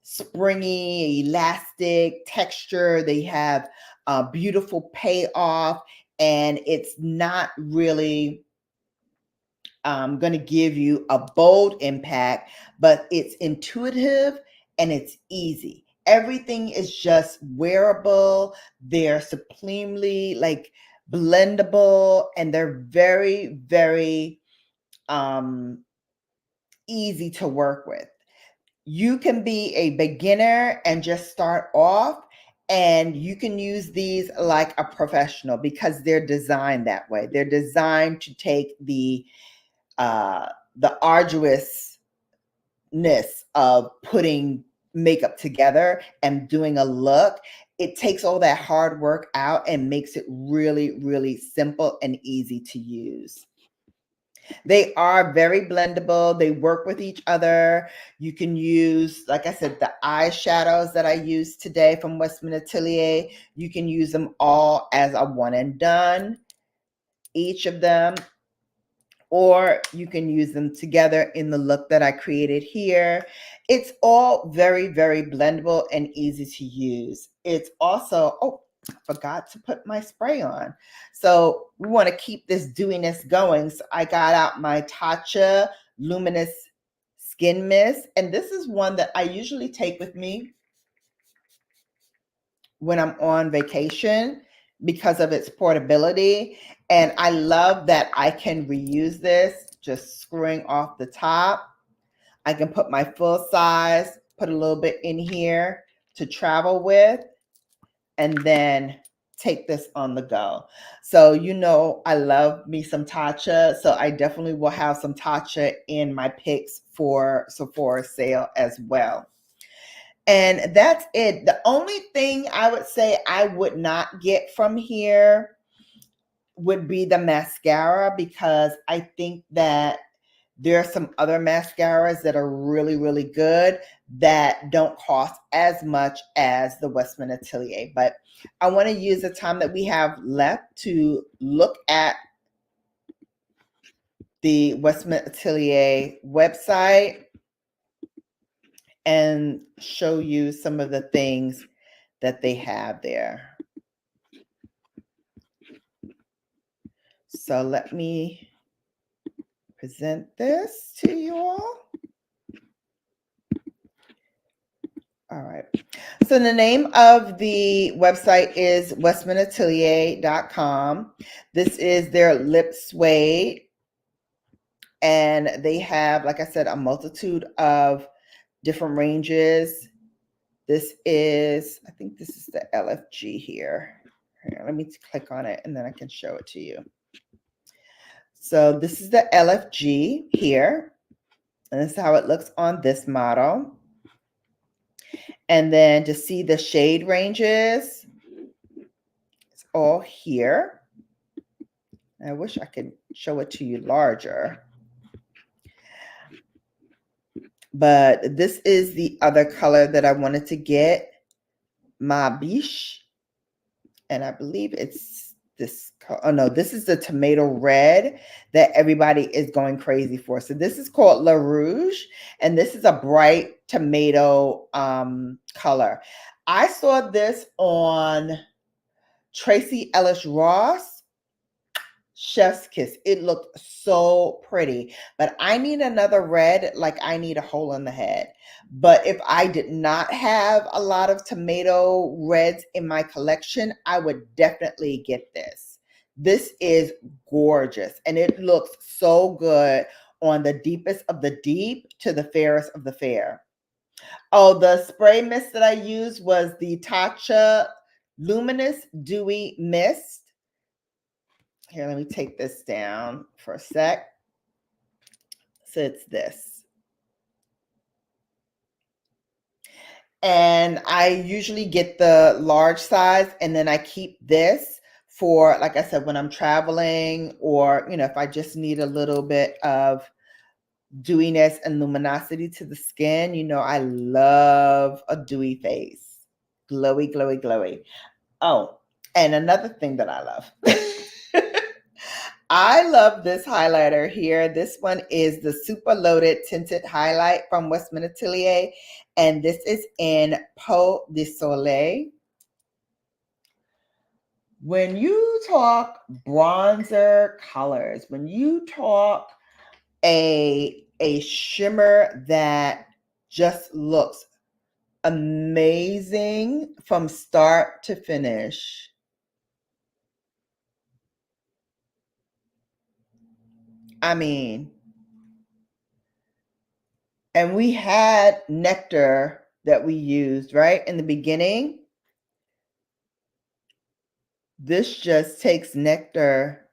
springy, elastic texture. They have a beautiful payoff, and it's not really going to give you a bold impact, but it's intuitive and it's easy. Everything is just wearable. They're supremely like, blendable, and they're very, very easy to work with. You can be a beginner and just start off, and you can use these like a professional because they're designed that way. They're designed to take the arduousness of putting makeup together and doing a look. It takes all that hard work out and makes it really, really simple and easy to use. They are very blendable. They work with each other. You can use, like I said, the eyeshadows that I used today from Westman Atelier. You can use them all as a one and done, each of them, or you can use them together in the look that I created here. It's all very, very blendable and easy to use. It's also, oh, I forgot to put my spray on. So we want to keep this dewiness going. So I got out my Tatcha Luminous Skin Mist. And this is one that I usually take with me when I'm on vacation because of its portability. And I love that I can reuse this, just screwing off the top. I can put my full size, put a little bit in here to travel with, and then take this on the go. So, you know, I love me some Tatcha. So I definitely will have some Tatcha in my picks for Sephora sale as well. And that's it. The only thing I would say I would not get from here would be the mascara, because I think that there are some other mascaras that are really, really good that don't cost as much as the Westman Atelier. But I want to use the time that we have left to look at the Westman Atelier website and show you some of the things that they have there. So let me present this to you all. All right. So the name of the website is westmanatelier.com. This is their lip suede. And they have, like I said, a multitude of different ranges. This is, I think this is the LFG here. Here, let me click on it and then I can show it to you. So this is the LFG here. And this is how it looks on this model. And then to see the shade ranges, it's all here. I wish I could show it to you larger. But this is the other color that I wanted to get, Ma Biche. And I believe it's this, oh no, this is the tomato red that everybody is going crazy for. So this is called La Rouge, and this is a bright tomato color. I saw this on Tracy Ellis Ross, Chef's Kiss. It looked so pretty, but I need another red, like I need a hole in the head. But if I did not have a lot of tomato reds in my collection, I would definitely get this. This is gorgeous, and it looks so good on the deepest of the deep to the fairest of the fair. Oh, the spray mist that I used was the Tatcha Luminous Dewy Mist. Here, let me take this down for a sec. So it's this. And I usually get the large size, and then I keep this for, like I said, when I'm traveling, or, you know, if I just need a little bit of dewiness and luminosity to the skin. You know, I love a dewy face. Glowy, glowy, glowy. Oh, and another thing that I love. I love this highlighter here. This one is the Super Loaded Tinted Highlight from Westman Atelier. And this is in Peau de Soleil. When you talk bronzer colors, when you talk a shimmer that just looks amazing from start to finish, I mean, And we had nectar that we used, right, in the beginning. This just takes nectar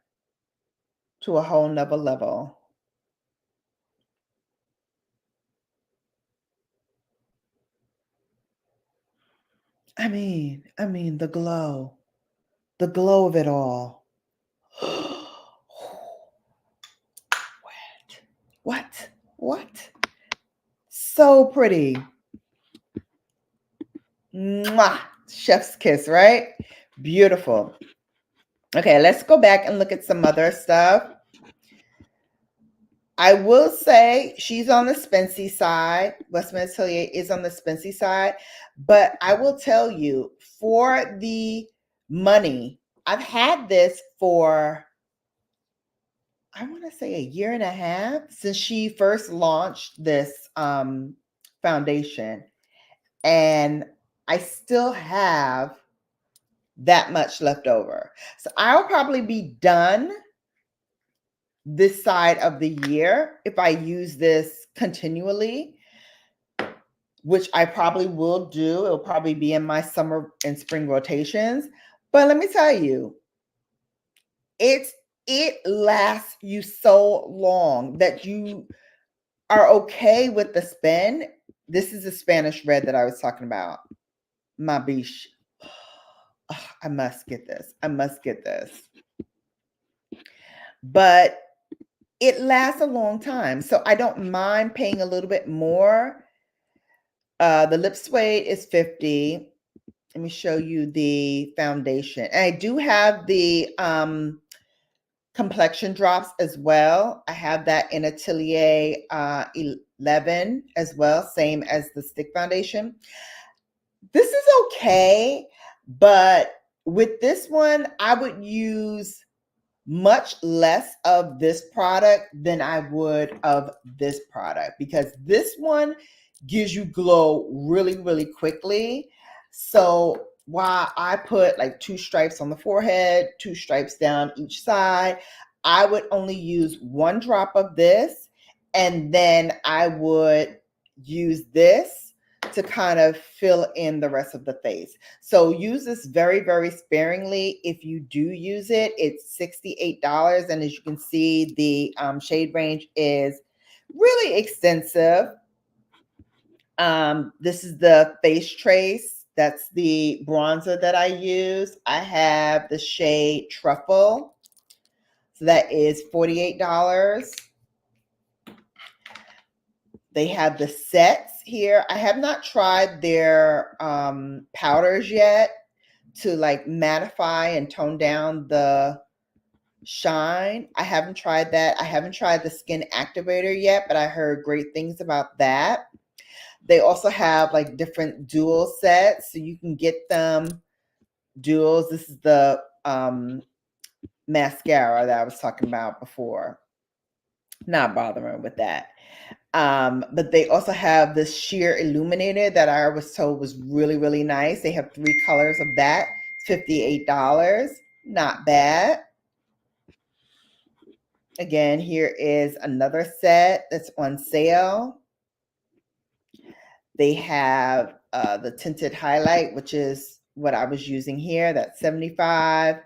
to a whole nother level. I mean, the glow of it all. What? So pretty. Mwah! Chef's kiss, right? Beautiful. Okay, let's go back and look at some other stuff. I will say she's on the spency side. Westman Atelier is on the spency side. But I will tell you, for the money, I've had this for, I want to say, a year and a half since she first launched this foundation. And I still have that much left over. So I'll probably be done this side of the year if I use this continually, which I probably will do. It'll probably be in my summer and spring rotations. But let me tell you, it lasts you so long that you are okay with the spend. This is the Spanish red that I was talking about. Ma biche. Oh, I must get this. But it lasts a long time. So I don't mind paying a little bit more. The lip suede is $50. Let me show you the foundation. And I do have the complexion drops as well. I have that in Atelier 11 as well, same as the stick foundation. This is okay, but with this one, I would use much less of this product than I would of this product, because this one gives you glow really, really quickly. So while I put like 2 stripes on the forehead, 2 stripes down each side, I would only use 1 drop of this, and then I would use this to kind of fill in the rest of the face. So use this very, very sparingly. If you do use it, it's $68. And as you can see, the shade range is really extensive. This is the Face Trace. That's the bronzer that I use. I have the shade Truffle. So that is $48. They have the sets here. I have not tried their powders yet to like mattify and tone down the shine. I haven't tried that. I haven't tried the skin activator yet, but I heard great things about that. They also have like different dual sets, so you can get them duals. This is the mascara that I was talking about before. Not bothering with that. But they also have this sheer illuminator that I was told was really, really nice. They have 3 colors of that. It's $58. Not bad. Again, here is another set that's on sale. They have the tinted highlight, which is what I was using here. That's $75.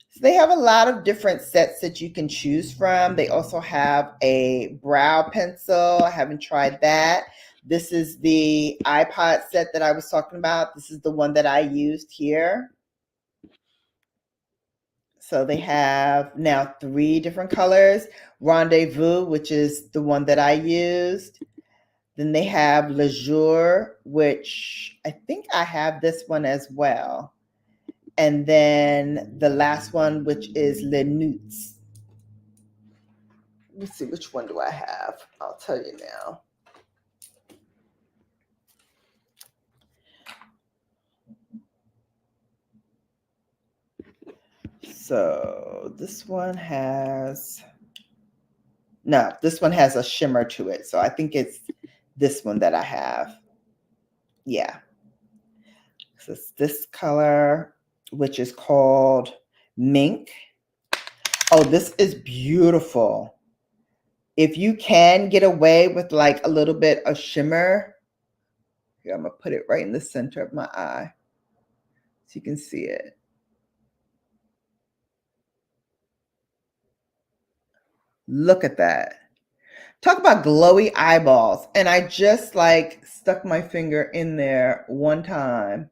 So they have a lot of different sets that you can choose from. They also have a brow pencil. I haven't tried that. This is the iPod set that I was talking about. This is the one that I used here. So they have now 3 different colors. Rendezvous, which is the one that I used. Then they have Le Jour, which I think I have this one as well. And then the last one, which is Le Nuits. Let me see, which one do I have? I'll tell you now. So this one has, no, this one has a shimmer to it. So I think it's this one that I have. Yeah. So it's this color, which is called Mink. Oh, this is beautiful. If you can get away with like a little bit of shimmer, here, I'm gonna put it right in the center of my eye so you can see it. Look at that. Talk about glowy eyeballs. And I just like stuck my finger in there one time,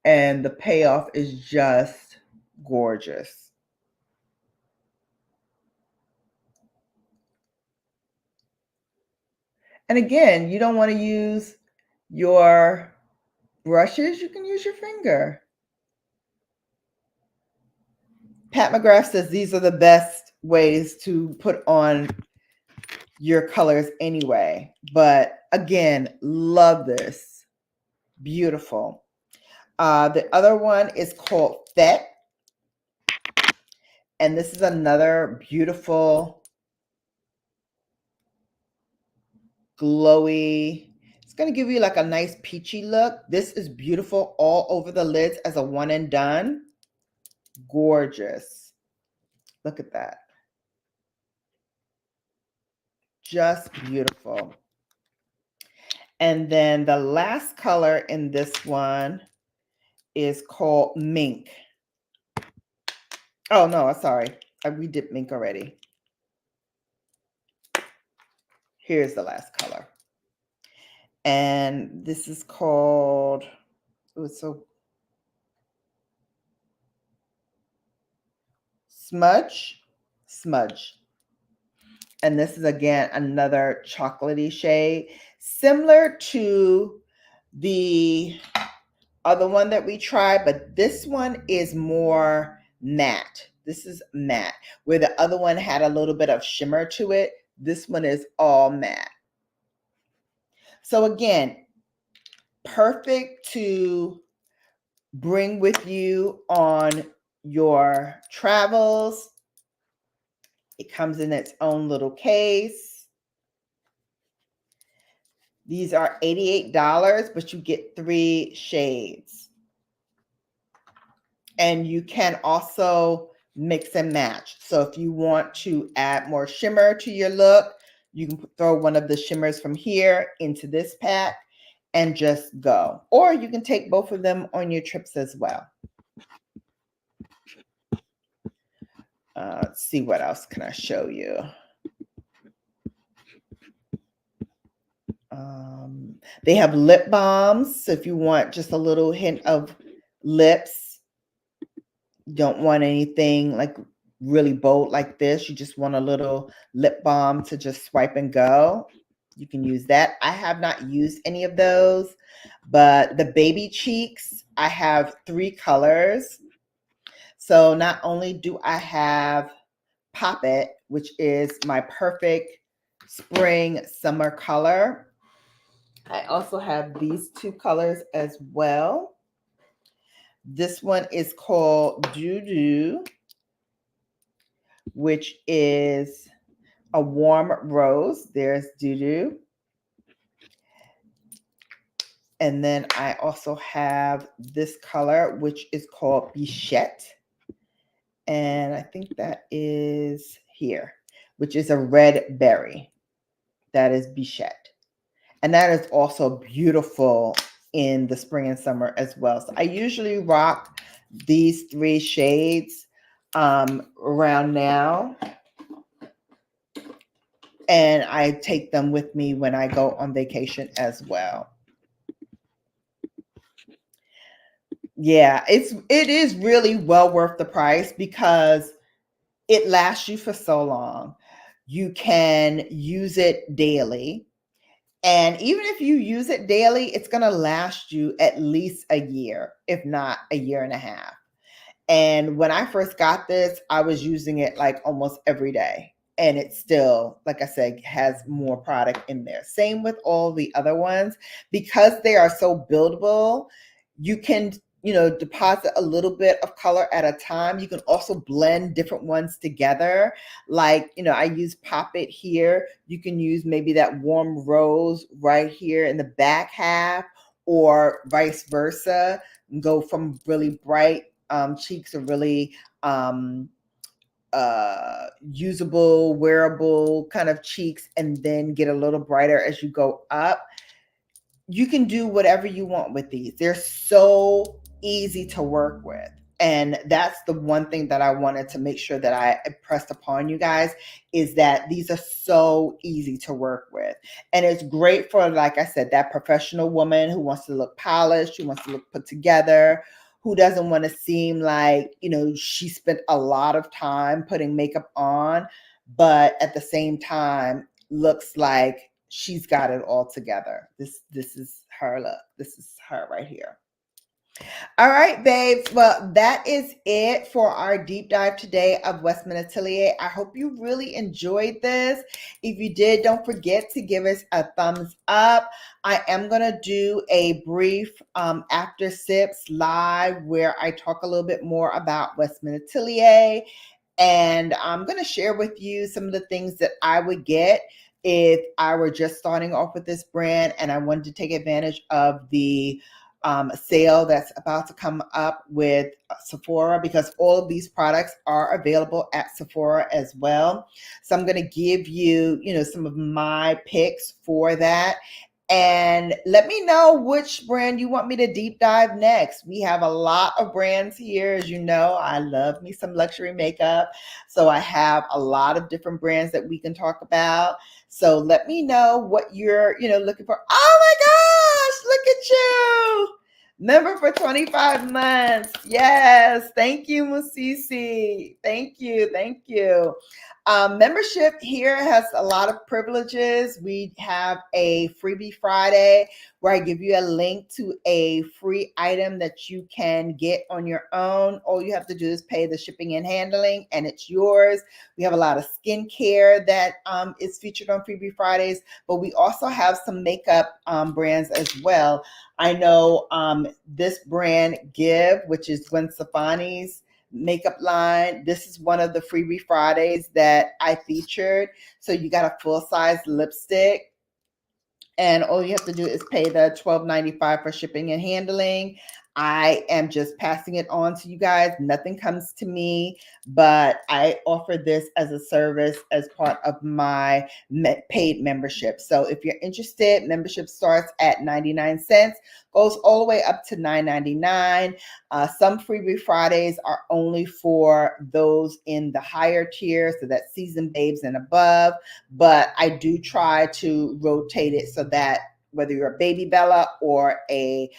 and the payoff is just gorgeous. And again, you don't want to use your brushes, you can use your finger. Pat McGrath says these are the best ways to put on your colors anyway. But again, love this. Beautiful. The other one is called Fet. And this is another beautiful, glowy. It's going to give you like a nice peachy look. This is beautiful all over the lids as a one and done. Gorgeous. Look at that. Just beautiful. And then the last color in this one is called Mink. Oh, no, sorry. We did Mink already. Here's the last color. And this is called, oh, it's so Smudge. And this is, again, another chocolatey shade, similar to the other one that we tried, but this one is more matte. This is matte, where the other one had a little bit of shimmer to it. This one is all matte. So again, perfect to bring with you on your travels. It comes in its own little case. These are $88, but you get 3 shades. And you can also mix and match. So if you want to add more shimmer to your look, you can throw one of the shimmers from here into this pack and just go. Or you can take both of them on your trips as well. Let's see, what else can I show you? They have lip balms. So if you want just a little hint of lips, don't want anything like really bold like this, you just want a little lip balm to just swipe and go, you can use that. I have not used any of those, but the baby cheeks, I have 3 colors. So not only do I have Poppet, which is my perfect spring summer color, I also have these 2 colors as well. This one is called Doo-Doo, which is a warm rose. There's Doo-Doo. And then I also have this color, which is called Bichette. And I think that is here, which is a red berry. That is Bichette. And that is also beautiful in the spring and summer as well. So I usually rock these 3 shades around now. And I take them with me when I go on vacation as well. Yeah, it is really well worth the price because it lasts you for so long. You can use it daily. And even if you use it daily, it's going to last you at least a year, if not a year and a half. And when I first got this, I was using it like almost every day. And it still, like I said, has more product in there. Same with all the other ones. Because they are so buildable, you can, deposit a little bit of color at a time. You can also blend different ones together. Like, I use Poppet here. You can use maybe that warm rose right here in the back half, or vice versa. Go from really bright cheeks or really usable, wearable kind of cheeks and then get a little brighter as you go up. You can do whatever you want with these. They're so easy to work with. And that's the one thing that I wanted to make sure that I impressed upon you guys, is that these are so easy to work with. And it's great for, like I said, that professional woman who wants to look polished, who wants to look put together, who doesn't want to seem like, you know, she spent a lot of time putting makeup on, but at the same time looks like she's got it all together. This is her look. This is her right here. All right, babes. Well, that is it for our deep dive today of Westman Atelier. I hope you really enjoyed this. If you did, don't forget to give us a thumbs up. I am going to do a brief after sips live where I talk a little bit more about Westman Atelier. And I'm going to share with you some of the things that I would get if I were just starting off with this brand and I wanted to take advantage of the sale that's about to come up with Sephora, because all of these products are available at Sephora as well. So I'm going to give you, you know, some of my picks for that. And let me know which brand you want me to deep dive next. We have a lot of brands here. As you know, I love me some luxury makeup. So I have a lot of different brands that we can talk about. So let me know what you're, you know, looking for. Oh my gosh, look at you. Member for 25 months. Yes. Thank you, Musisi. Thank you. Thank you. Membership here has a lot of privileges. We have a freebie Friday where I give you a link to a free item that you can get on your own. All you have to do is pay the shipping and handling and it's yours. We have a lot of skincare that is featured on freebie Fridays, but we also have some makeup brands as well. I know this brand Give, which is Gwen Stefani's makeup line. This is one of the freebie Fridays that I featured. So you got a full-size lipstick and all you have to do is pay the $12.95 for shipping and handling. I am just passing it on to you guys. Nothing comes to me, but I offer this as a service as part of my paid membership. So if you're interested, membership starts at 99 cents, goes all the way up to $9.99. Some freebie Fridays are only for those in the higher tier, so that's seasoned babes and above. But I do try to rotate it so that whether you're a baby Bella or a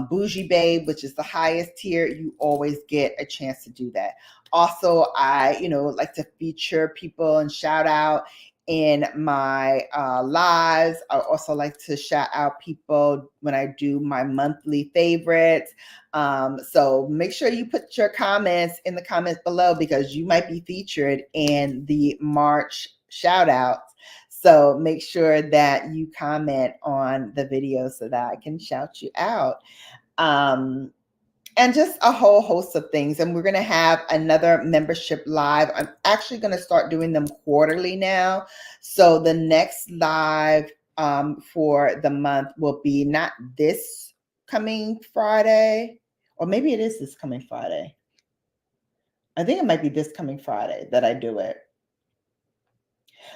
bougie babe, which is the highest tier, you always get a chance to do that. Also, I, you know, like to feature people and shout out in my lives. I also like to shout out people when I do my monthly favorites. So make sure you put your comments in the comments below because you might be featured in the March shout outs. So make sure that you comment on the video so that I can shout you out. And just a whole host of things. And we're going to have another membership live. I'm actually going to start doing them quarterly now. So the next live for the month will be not this coming Friday, or maybe it is this coming Friday. I think it might be this coming Friday that I do it.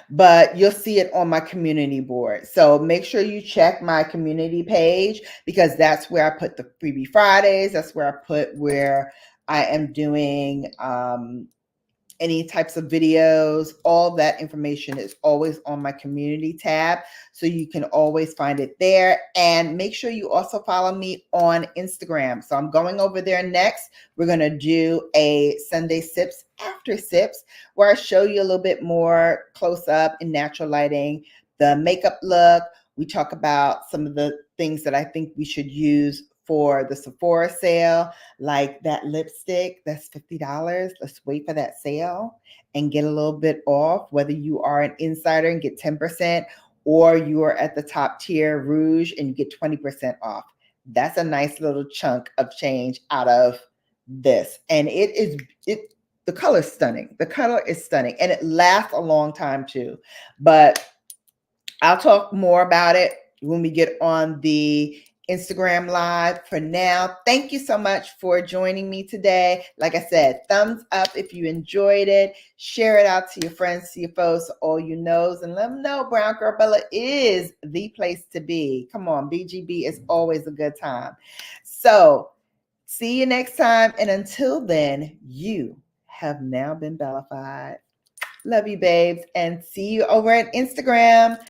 But you'll see it on my community board. So make sure you check my community page because that's where I put the freebie Fridays. That's where I put where I am doing any types of videos. All that information is always on my community tab. So you can always find it there. And make sure you also follow me on Instagram. So I'm going over there next. We're going to do a Sunday Sips after sips where I show you a little bit more close up in natural lighting, the makeup look. We talk about some of the things that I think we should use for the Sephora sale, like that lipstick, that's $50. Let's wait for that sale and get a little bit off, whether you are an insider and get 10% or you are at the top tier Rouge and you get 20% off. That's a nice little chunk of change out of this. And the color is stunning. The color is stunning and it lasts a long time too. But I'll talk more about it when we get on the Instagram Live for now. Thank you so much for joining me today. Like I said, thumbs up if you enjoyed it. Share it out to your friends, to your foes, to all you knows, and let them know Brown Girl Bella is the place to be. Come on, BGB is always a good time. So see you next time. And until then, you have now been Bellafied. Love you, babes. And see you over at Instagram.